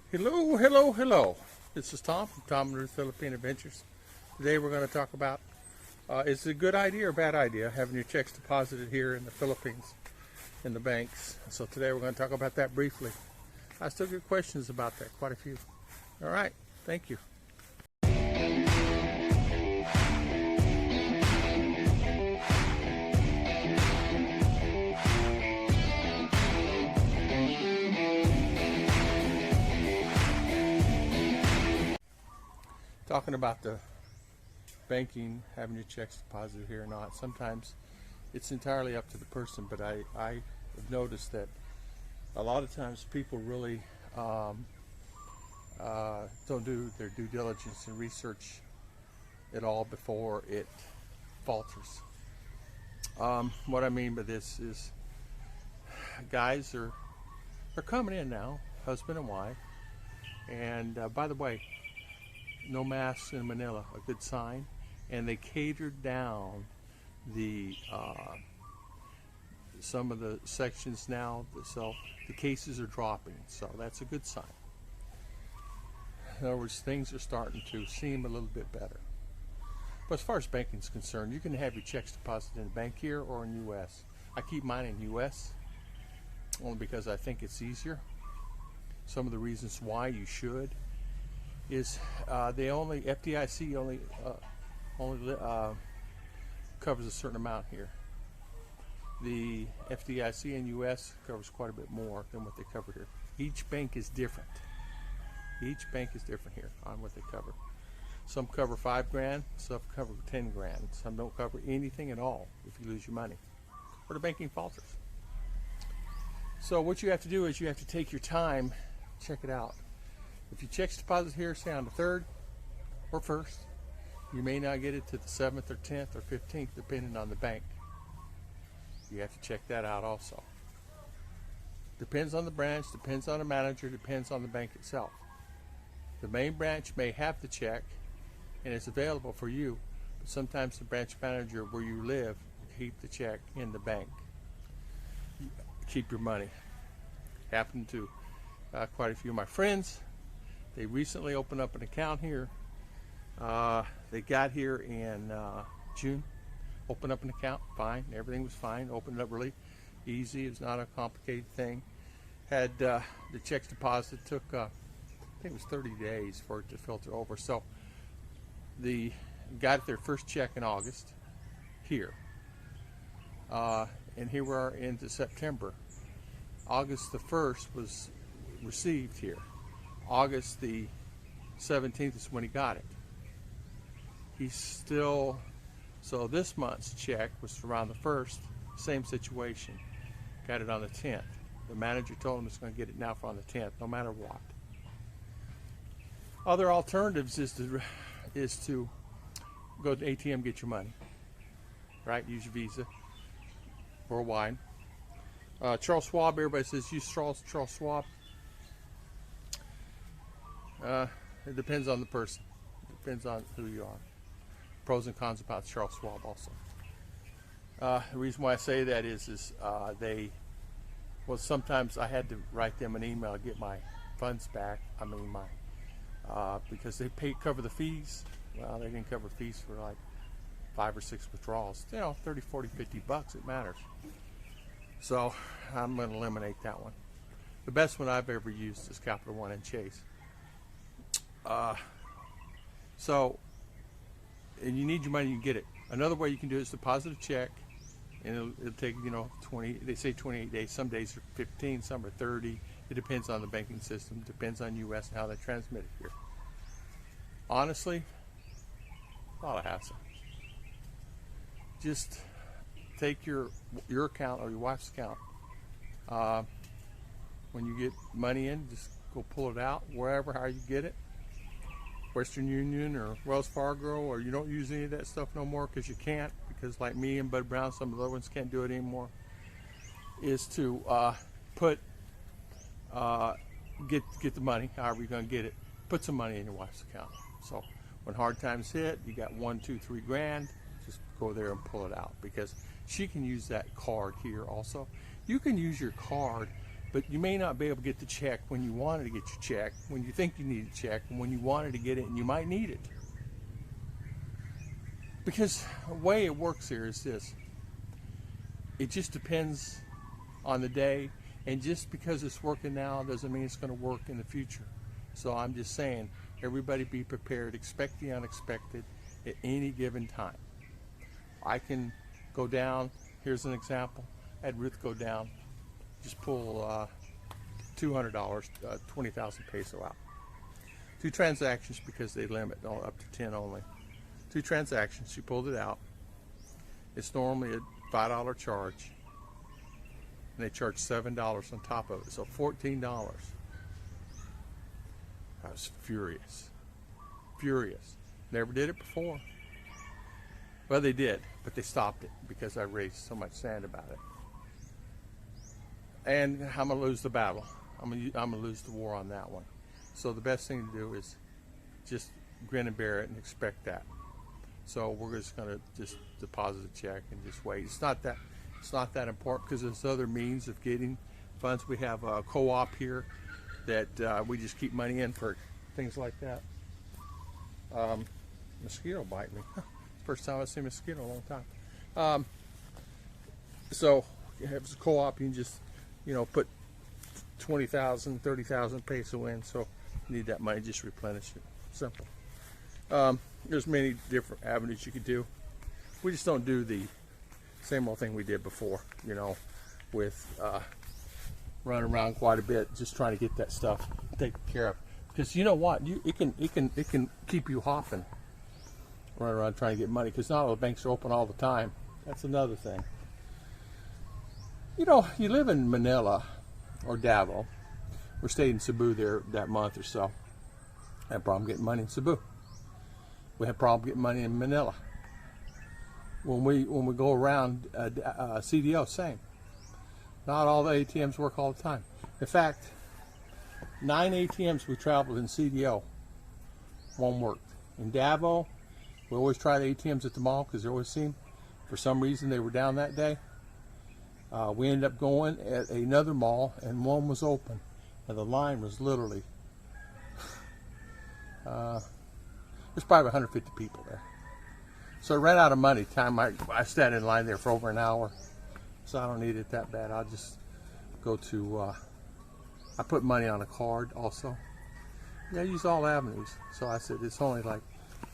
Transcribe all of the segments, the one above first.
Hello, hello, hello. This is Tom from Tom and Ruth Philippine Adventures. Today we're going to talk about is it a good idea or bad idea having your checks deposited here in the Philippines in the banks. So today we're going to talk about that briefly. I still get questions about that, quite a few. All right, thank you. Talking about the banking, having your checks deposited here or not. Sometimes it's entirely up to the person, but I have noticed that a lot of times people really don't do their due diligence and research it all before it falters. What I mean by this is guys are coming in now, husband and wife, and by the way, no masks in Manila, a good sign. And they catered down the some of the sections now, so the cases are dropping, so that's a good sign. In other words, things are starting to seem a little bit better. But as far as banking is concerned, you can have your checks deposited in the bank here or in U.S. I keep mine in U.S. only because I think it's easier. Some of the reasons why you should is FDIC only covers a certain amount here. The FDIC in U.S. covers quite a bit more than what they cover here. Each bank is different. Each bank is different here on what they cover. Some cover $5,000, some cover $10,000. Some don't cover anything at all if you lose your money or the banking falters. So what you have to do is you have to take your time, check it out. If your check's deposit here, say on the 3rd or 1st, you may not get it to the 7th or 10th or 15th, depending on the bank. You have to check that out also. Depends on the branch, depends on the manager, depends on the bank itself. The main branch may have the check and it's available for you, but sometimes the branch manager where you live keep the check in the bank. Keep your money. Happened to quite a few of my friends. They recently opened up an account here. They got here in June, opened up an account, fine, everything was fine, opened it up really easy, it's not a complicated thing. Had the checks deposited, took I think it was 30 days for it to filter over. So they got their first check in August here. And here we are into September. August the 1st was received here. August the 17th is when he got it. He's still, so this month's check was around the 1st, same situation. Got it on the 10th. The manager told him he's going to get it now for on the 10th, no matter what. Other alternatives is to go to ATM, get your money, right? Use your Visa worldwide. Charles Schwab, everybody says use Charles Schwab. It depends on the person. It depends on who you are. Pros and cons about Charles Schwab also. The reason why I say that is sometimes I had to write them an email to get my funds back. I mean because they cover the fees. Well, they didn't cover fees for like 5 or 6 withdrawals. 30, 40, 50 bucks, it matters. So I'm going to eliminate that one. The best one I've ever used is Capital One and Chase. And you need your money, you can get it. Another way you can do it is deposit a check, and it'll take 20. They say 28 days. Some days are 15, some are 30. It depends on the banking system. Depends on U.S. and how they transmit it here. Honestly, a lot of hassle. Just take your account or your wife's account. When you get money in, just go pull it out wherever, how you get it. Western Union or Wells Fargo, or you don't use any of that stuff no more because you can't, because like me and Bud Brown, some of the other ones can't do it anymore, is to get the money, however you're going to get it, put some money in your wife's account. So when hard times hit, you got $1, $2, $3 just go there and pull it out, because she can use that card here also. You can use your card, But you may not be able to get the check when you wanted to get your check, when you think you need a check, and when you wanted to get it and you might need it. Because the way it works here is this. It just depends on the day, and just because it's working now doesn't mean it's going to work in the future. So I'm just saying, everybody be prepared, expect the unexpected at any given time. I can go down, here's an example, I had Ruth go down, just pull $200, 20,000 peso out. 2 transactions because they limit up to 10 only. 2 transactions, she pulled it out. It's normally a $5 charge, and they charge $7 on top of it, so $14. I was furious. Never did it before. Well, they did, but they stopped it because I raised so much sand about it. And I'm gonna lose the battle. I'm gonna lose the war on that one. So the best thing to do is just grin and bear it and expect that. So we're just gonna just deposit a check and just wait. It's not that important because there's other means of getting funds. We have a co-op here that we just keep money in for things like that. Mosquito bite me. First time I've seen a mosquito in a long time. So if it's a co-op, you can just, put 20,000, 30,000 peso in. So you need that money, just replenish it. Simple. There's many different avenues you could do. We just don't do the same old thing we did before, with running around quite a bit, just trying to get that stuff taken care of. Because you know what, it can keep you hopping, running around trying to get money. Because not all the banks are open all the time. That's another thing. You live in Manila or Davao. We stayed in Cebu there that month or so. Had a problem getting money in Cebu. We had a problem getting money in Manila. When we go around CDO, same. Not all the ATMs work all the time. In fact, 9 ATMs we traveled in CDO, one worked. In Davao, we always try the ATMs at the mall because they always seem, for some reason, they were down that day. We ended up going at another mall, and one was open, and the line was literally there's probably 150 people there. So I ran out of money. I sat in line there for over an hour, so I don't need it that bad. I'll just go to. I put money on a card also. Yeah, I use all avenues. So I said it's only like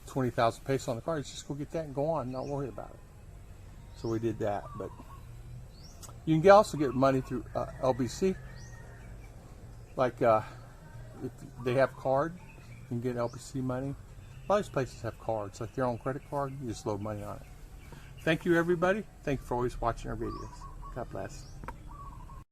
20,000 pesos on the card. Just go get that and go on. Not worry about it. So we did that, but. You can also get money through LBC. Like if they have card, you can get LBC money. A lot of these places have cards, like their own credit card. You just load money on it. Thank you, everybody. Thank you for always watching our videos. God bless.